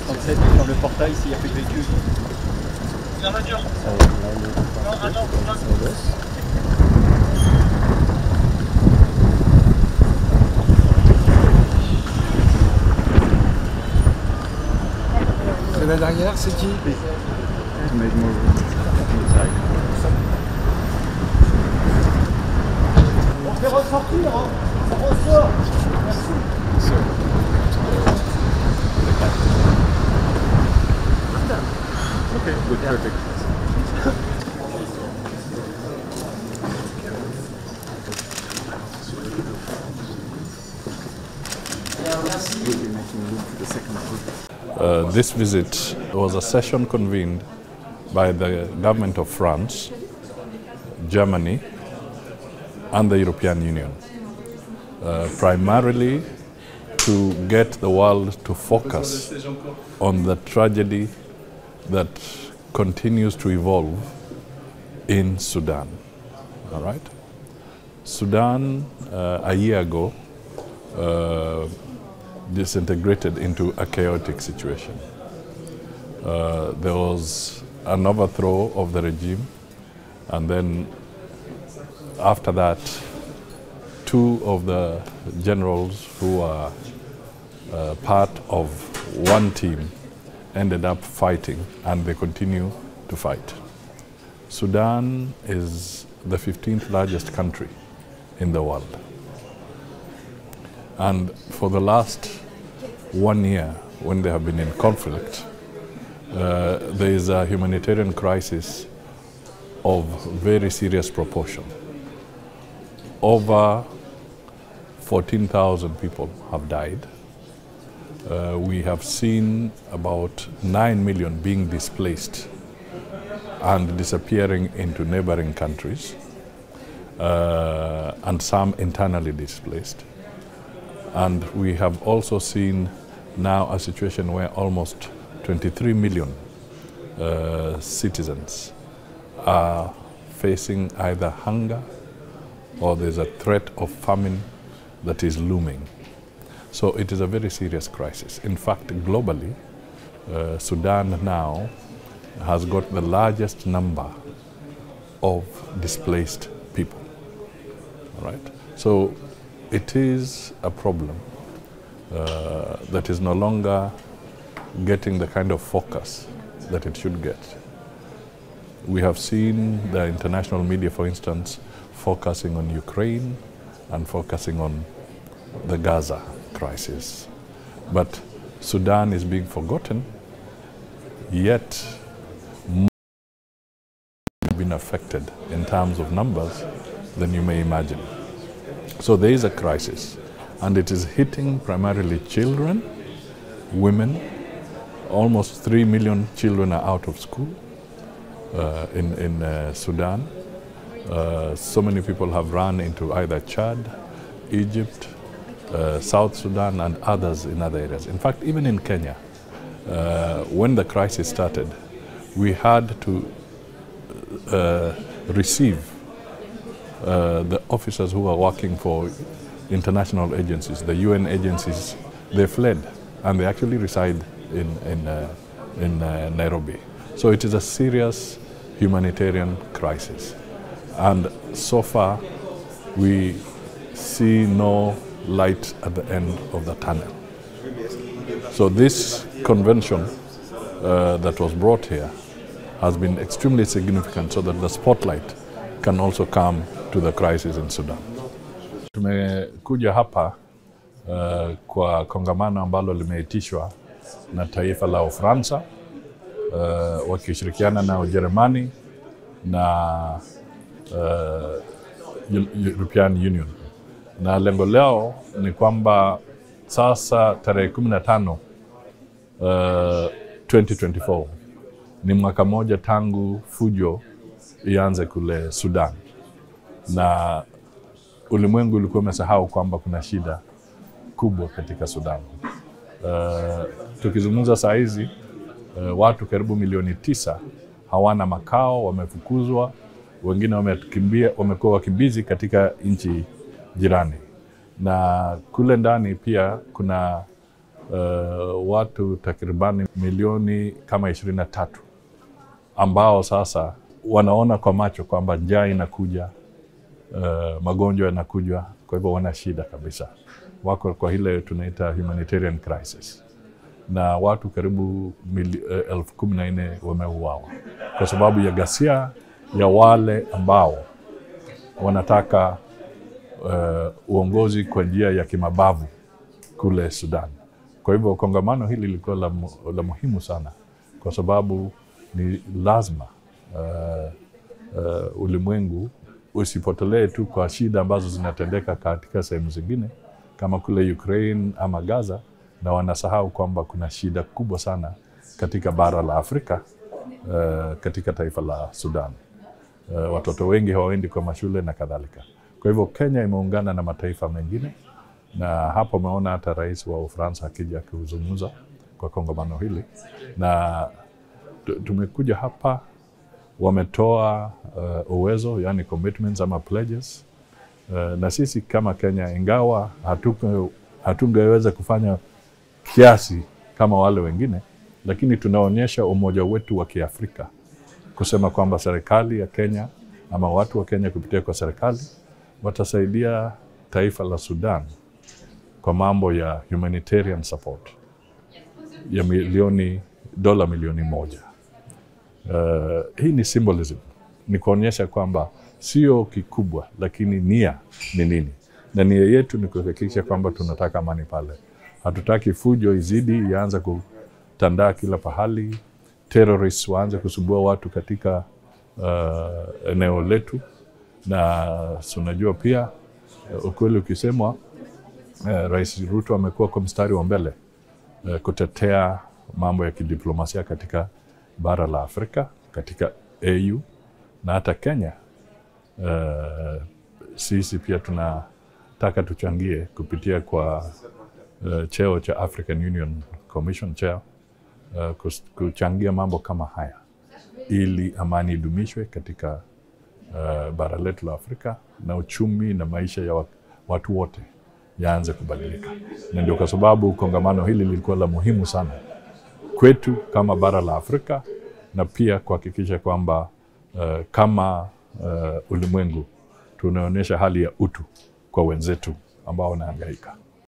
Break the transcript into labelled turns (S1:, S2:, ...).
S1: 37 sur le portail s'il n'y a plus de véhicules. La voiture.
S2: C'est la dernière, c'est qui?
S1: On fait ressortir, hein. Ça ressort. Merci.
S3: Okay, good, perfect. This visit was a session convened by the government of France, Germany, and the European Union, primarily to get the world to focus on the tragedy that continues to evolve in Sudan. All right? Sudan, a year ago, disintegrated into a chaotic situation. There was an overthrow of the regime, and then after that, two of the generals who are part of one team ended up fighting, and they continue to fight. Sudan is the 15th largest country in the world. And for the last 1 year, when they have been in conflict, there is a humanitarian crisis of very serious proportion. Over 14,000 people have died. We have seen about 9 million being displaced and disappearing into neighboring countries, and some internally displaced. And we have also seen now a situation where almost 23 million citizens are facing either hunger or there's a threat of famine that is looming. So it is a very serious crisis. In fact, globally, Sudan now has got the largest number of displaced people. All right? So it is a problem that is no longer getting the kind of focus that it should get. We have seen the international media, for instance, focusing on Ukraine and focusing on the Gaza crisis. But Sudan is being forgotten, yet more have been affected in terms of numbers than you may imagine. So there is a crisis, and it is hitting primarily children, women. Almost 3 million children are out of school in Sudan. So many people have run into either Chad, Egypt, South Sudan, and others in other areas. In fact, even in Kenya, when the crisis started, we had to receive the officers who were working for international agencies, the UN agencies. They fled, and they actually reside in Nairobi. So it is a serious humanitarian crisis. And so far, we see no light at the end of the tunnel. So this convention that was brought here has been extremely significant so that the spotlight can also come to the crisis in Sudan. Tumekuja hapa kwa kongamano ambalo limeitishwa na taifa la Ufaransa wakishirikiana na Ujerumani na European Union. Na lengo leo ni kwamba sasa tarehe 15 2024 ni mwaka moja tangu fujo ianze kule Sudan, na ulimwengu ulikuwa umesahau kwamba kuna shida kubwa katika Sudan. Tukizungumza saa hizi watu karibu milioni 9 hawana makao, wamefukuzwa, wengine wamekuwa wakimbizi katika nchi jirani. Na kule ndani pia kuna watu takribani milioni kama 23 ambao sasa wanaona kwa macho kwamba njaa inakuja, magonjwa yanakuja, kwa hivyo wana shida kabisa. Wako kwa ile tunaita humanitarian crisis. Na watu karibu 14,000 wameuawa kwa sababu ya ghasia ya wale ambao wanataka uongozi kwa njia ya kimabavu kule Sudan. Kwa hivyo kongamano hili lilikuwa la muhimu sana, kwa sababu ni lazima ulimwengu usipotelee tu kwa shida ambazo zinatendeka katika sehemu zingine kama kule Ukraine ama Gaza, na wanasahau kwamba kuna shida kubwa sana katika bara la Afrika, katika taifa la Sudan. Watoto wengi hawaendi kwa mashule na kadhalika. Kwa hivyo Kenya imeungana na mataifa mengine, na hapo umeona hata rais wa Ufaransa akija kuzungumza kwa kongamano hili, na tumekuja hapa, wametoa uwezo, yani commitments ama pledges, na sisi kama Kenya, ingawa hatungeweza kufanya kiasi kama wale wengine, lakini tunaonyesha umoja wetu wa Kiafrika, kusema kwamba serikali ya Kenya ama watu wa Kenya kupitia kwa serikali watasaidia taifa la Sudan kwa mambo ya humanitarian support ya dola milioni 1. Hii ni symbolism, ni kuonyesha kwamba sio kikubwa, lakini nia ni nini, na nia yetu ni kuhakikisha kwamba tunataka amani pale. Hatutaki fujo izidi, ianze kutandaa kila pahali, terrorists waanze kusumbua watu katika eneo letu. Na tunajua pia ukweli ukisemwa, Rais Ruto amekuwa kwa mstari wa mbele kutetea mambo ya kidiplomasia katika bara la Afrika, katika AU na hata Kenya. Sisi pia tunataka tuchangie kupitia kwa cheo cha African Union Commission Chair, kuchangia mambo kama haya ili amani idumishwe katika bara letu la Afrika, na uchumi na maisha ya watu wote yaanze kubadilika. Na ndio kwa sababu kongamano hili lilikuwa la muhimu sana kwetu kama bara la Afrika, na pia kuhakikisha kwamba kama ulimwengu tunaonyesha hali ya utu kwa wenzetu ambao wanahangaika.